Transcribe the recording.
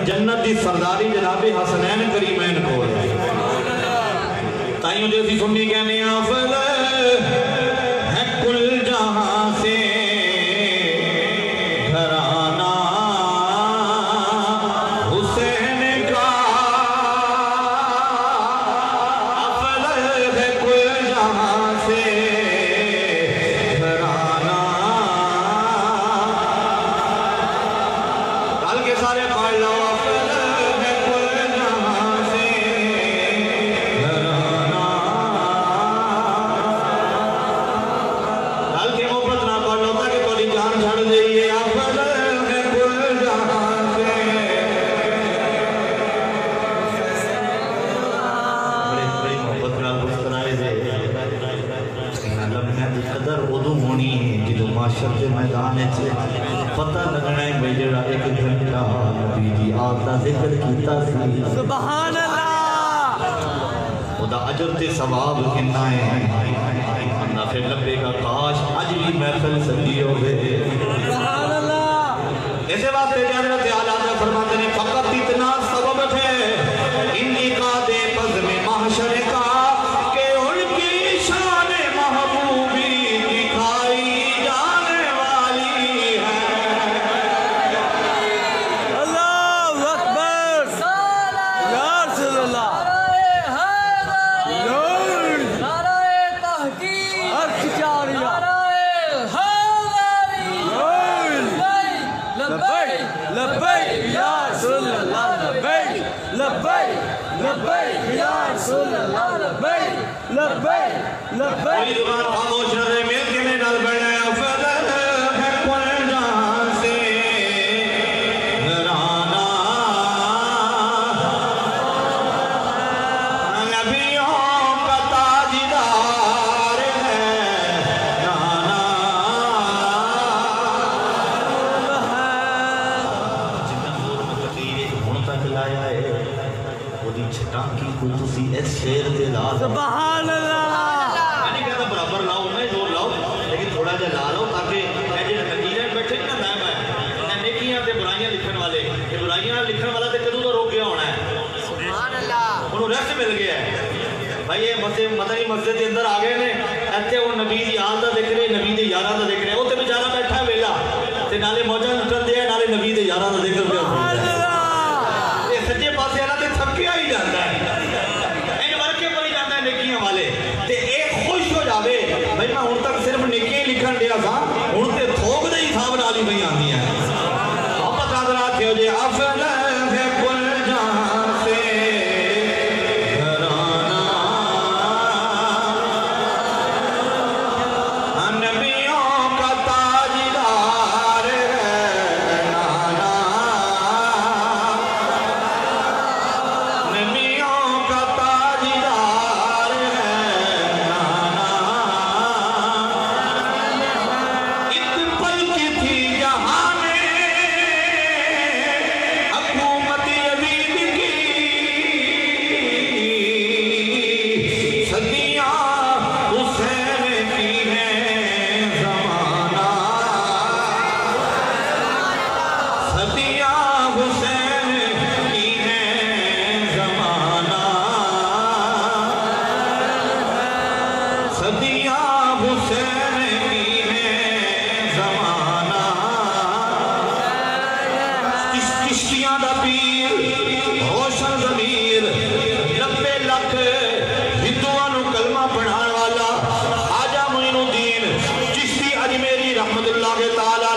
جنت دی سرداری جناب حسنین کریمین کو تائیوں جیسی سنی کہنے افضل ہے کل جہاں سے گھرانہ حسین کا افضل ہے کل جہاں سے گھرانہ کل کے سارے پڑھ لو شب میدان سے پتہ لگنا ہے میں جڑا ایک گھنٹہ نبی دی آتا ذکر کیتا سی سبحان اللہ خدا اجر تے ثواب کنا ہے بندہ پھر لبے کا کاش اج بھی محفل سجی ہوئے سبحان اللہ ایسے واسطے حضرت اعلیٰ نے فرماتے ہیں فقط اتنا سبب ہے انعقاد بزم محشر کا کہ ان کی شان محبوبی دکھائی کوئی دکان خاموش رہے مل کے میں ڈال بڑھے افضل ہے کل جہاں سے گھرانہ نبیوں کا تاجدار ہے نانا جنہ دور مقدیر ہون تک لایا ہے وہ دی چھٹان کی کوئی تسی اس شیر دے لا سبحان اللہ برابر لاؤ میں زور لاؤ لیکن تھوڑا جا لا لاؤ تاکہ ایجے نتیجے بیٹھے نا میں نیکیاں تے برائیاں لکھن والے یہ برائیاں لکھن والا تے کدوں تو روک گیا ہونا ہے سبحان اللہ انہوں ریسٹ مل گیا ہے بھائی یہ مدنی مسجد کے اندر آگئے نے ایسے وہ نبی دی آل دا ذکر ہے نبی دی یارہ دا ذکر ہے وہ تے بیچارہ بیٹھا ہے ویلا تے نالے موجہ لٹن دیا نالے نبی دی یارہ دا ذکر پہ سبحان اللہ یہ سجے پاسے والا تے تھکیا ہی جاتا ہے این ورکے پر ہی جاتا ہے نیکیاں والے تے ایک خوش ہو جاوے بھائی میں ہون تک صرف نکیاں لکھن دیا تھا ہون تے تھوک دے ہی صاحب نالی بھئی آنی ہے محبت حضرات کہو جے افضل ہے کل جہاں سے گھرانہ نبیوں کا تاجدار ہے نانا نبیوں کا تاجدار ہے چشتیاں دا پیر روشن ضمیر نبے لکھ ہندوانو کلمہ پڑھان والا خواجہ معین الدین چشتی اجمیری رحمت اللہ تعالی